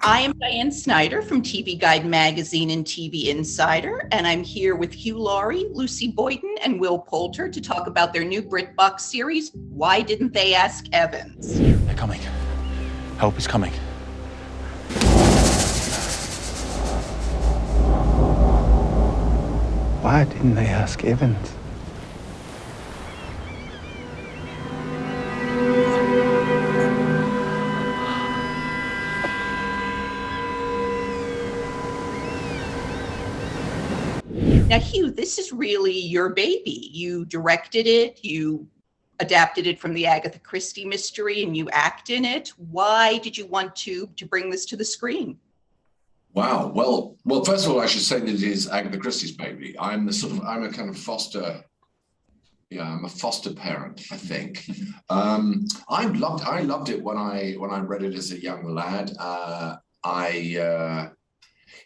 I am Diane Snyder from TV Guide Magazine and TV Insider, and I'm here with Hugh Laurie, Lucy Boynton, and Will Poulter to talk about their new BritBox series, Why Didn't They Ask Evans? They're coming. Help is coming. Why didn't they ask Evans? Now, Hugh, this is really your baby. You directed it, you adapted it from the Agatha Christie mystery, and you act in it. Why did you want to bring this to the screen? Wow. Well, first of all, I should say that it is Agatha Christie's baby. I'm a kind of foster. Yeah, I'm a foster parent, I think. I loved it when I read it as a young lad.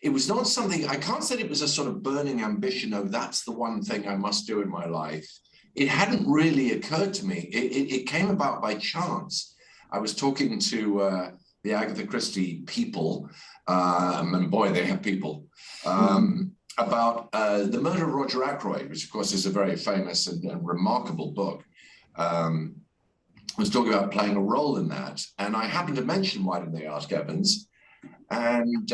It was not something, I can't say it was a sort of burning ambition. Oh, that's the one thing I must do in my life. It hadn't really occurred to me. It came about by chance. I was talking to the Agatha Christie people, and boy, they have people, about the murder of Roger Ackroyd, which of course is a very famous and remarkable book. I was talking about playing a role in that. And I happened to mention, why didn't they ask Evans? And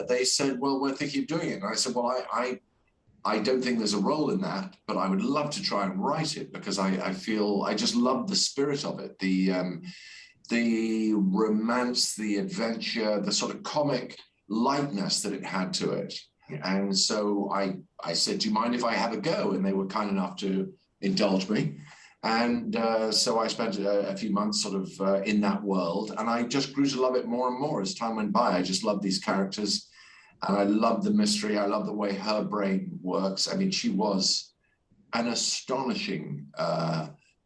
they said, well, we're thinking of doing it. And I said, well, I don't think there's a role in that, but I would love to try and write it because I feel, I just love the spirit of it. The romance, the adventure, the sort of comic lightness that it had to it. And so I said, do you mind if I have a go? And they were kind enough to indulge me. And so I spent a few months sort of in that world, and I just grew to love it more and more as time went by. I just loved these characters, and I loved the mystery. I love the way her brain works. I mean, she was an astonishing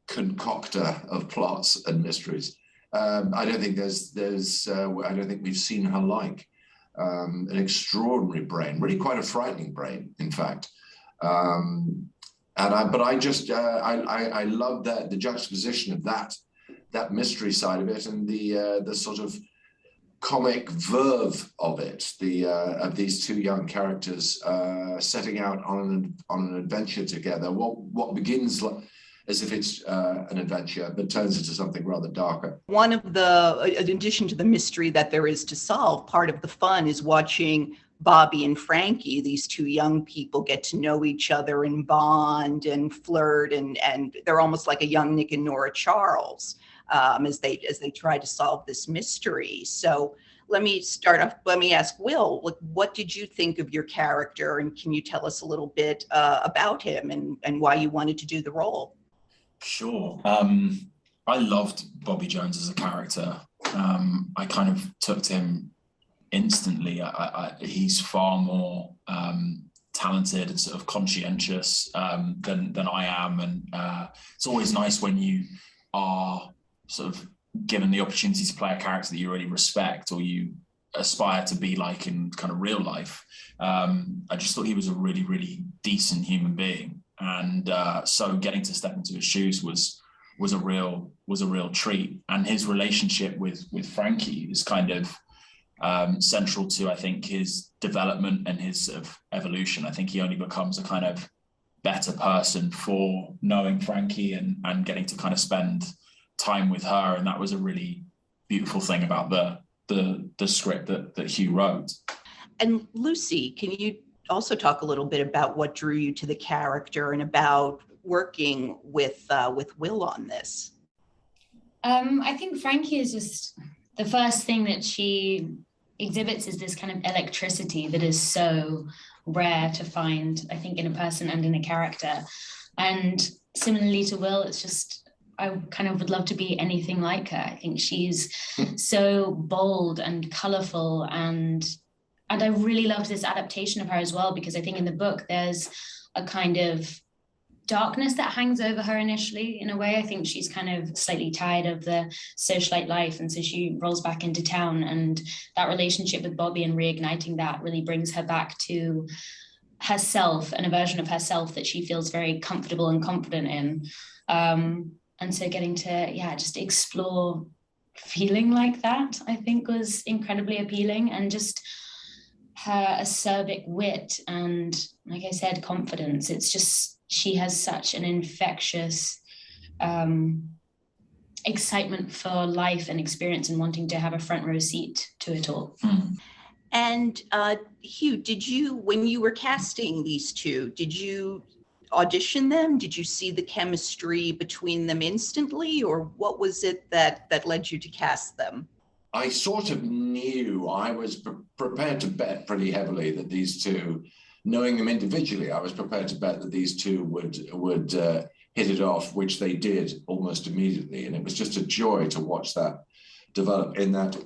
concoctor of plots and mysteries. I don't think I don't think we've seen her like. An extraordinary brain, really quite a frightening brain, in fact. But I love the juxtaposition of that mystery side of it and the sort of comic verve of it, of these two young characters setting out on an adventure together. What begins as if it's an adventure, but turns into something rather darker. One of the, in addition to the mystery that there is to solve, part of the fun is watching Bobby and Frankie, these two young people, get to know each other and bond and flirt, and they're almost like a young Nick and Nora Charles as they try to solve this mystery. So let me start off. Let me ask Will, what did you think of your character, and can you tell us a little bit about him and why you wanted to do the role? Sure. I loved Bobby Jones as a character. I kind of took to him instantly. He's far more talented and sort of conscientious than I am, and it's always nice when you are sort of given the opportunity to play a character that you really respect or you aspire to be like in kind of real life. I just thought he was a really, really decent human being, and so getting to step into his shoes was a real treat. And his relationship with Frankie is kind of central to, I think, his development and his sort of evolution. I think he only becomes a kind of better person for knowing Frankie and getting to kind of spend time with her. And that was a really beautiful thing about the script that Hugh wrote. And Lucy, can you also talk a little bit about what drew you to the character and about working with Will on this? I think Frankie is just the first thing that she exhibits is this kind of electricity that is so rare to find, I think, in a person and in a character. And similarly to Will, it's just, I kind of would love to be anything like her. I think she's so bold and colorful, and I really loved this adaptation of her as well, because I think in the book there's a kind of darkness that hangs over her initially. In a way, I think she's kind of slightly tired of the socialite life, and so she rolls back into town, and that relationship with Bobby and reigniting that really brings her back to herself and a version of herself that she feels very comfortable and confident in. And so getting to just explore feeling like that, I think, was incredibly appealing, and just her acerbic wit and, like I said, confidence. It's just, she has such an infectious excitement for life and experience, and wanting to have a front row seat to it all. And Hugh, did you, when you were casting these two, did you audition them? Did you see the chemistry between them instantly, or what was it that led you to cast them? I sort of knew, I was prepared to bet pretty heavily that these two, knowing them individually, I was prepared to bet that these two would hit it off, which they did almost immediately. And it was just a joy to watch that develop in that.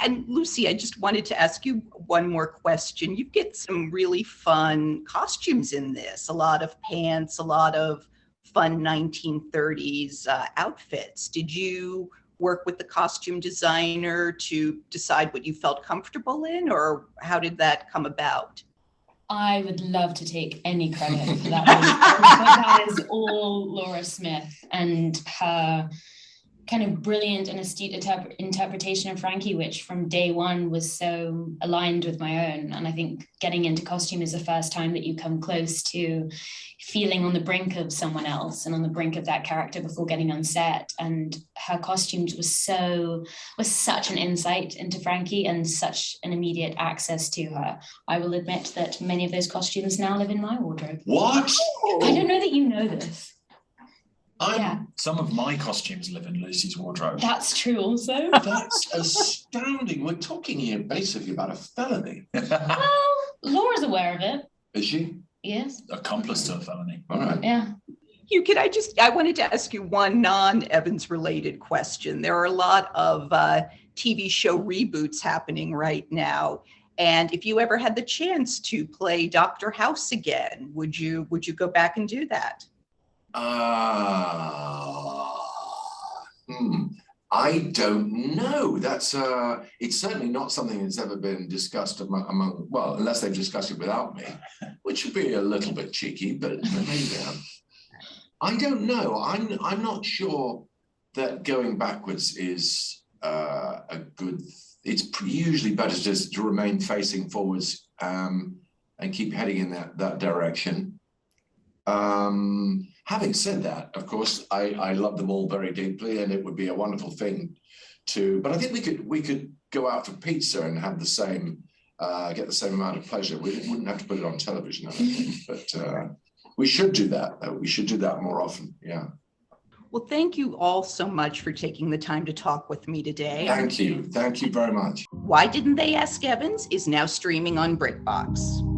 And Lucy, I just wanted to ask you one more question. You get some really fun costumes in this, a lot of pants, a lot of fun 1930s outfits. Did you work with the costume designer to decide what you felt comfortable in, or how did that come about? I would love to take any credit for that. That is all Laura Smith and her kind of brilliant and astute interpretation of Frankie, which from day one was so aligned with my own. And I think getting into costume is the first time that you come close to feeling on the brink of someone else and on the brink of that character before getting on set. And her costumes was such an insight into Frankie and such an immediate access to her. I will admit that many of those costumes now live in my wardrobe. What? I don't know that you know this. Some of my costumes live in Lucy's wardrobe. That's true also. That's astounding. We're talking here basically about a felony. Well, Laura's aware of it. Is she? Yes. Accomplice to a felony. All right. Yeah. Hugh, I wanted to ask you one non-Evans related question. There are a lot of TV show reboots happening right now. And if you ever had the chance to play Dr. House again, would you go back and do that? I don't know. That's it's certainly not something that's ever been discussed among well, unless they've discussed it without me, which would be a little bit cheeky, but maybe I don't know. I'm not sure that going backwards is a good. It's usually better just to remain facing forwards and keep heading in that direction. Having said that, of course, I love them all very deeply, and it would be a wonderful thing to. But I think we could go out for pizza and have the same, get the same amount of pleasure. We wouldn't have to put it on television, I don't think. But we should do that, though. We should do that more often. Yeah. Well, thank you all so much for taking the time to talk with me today. Thank you. Thank you very much. Why Didn't They Ask Evans is now streaming on BritBox.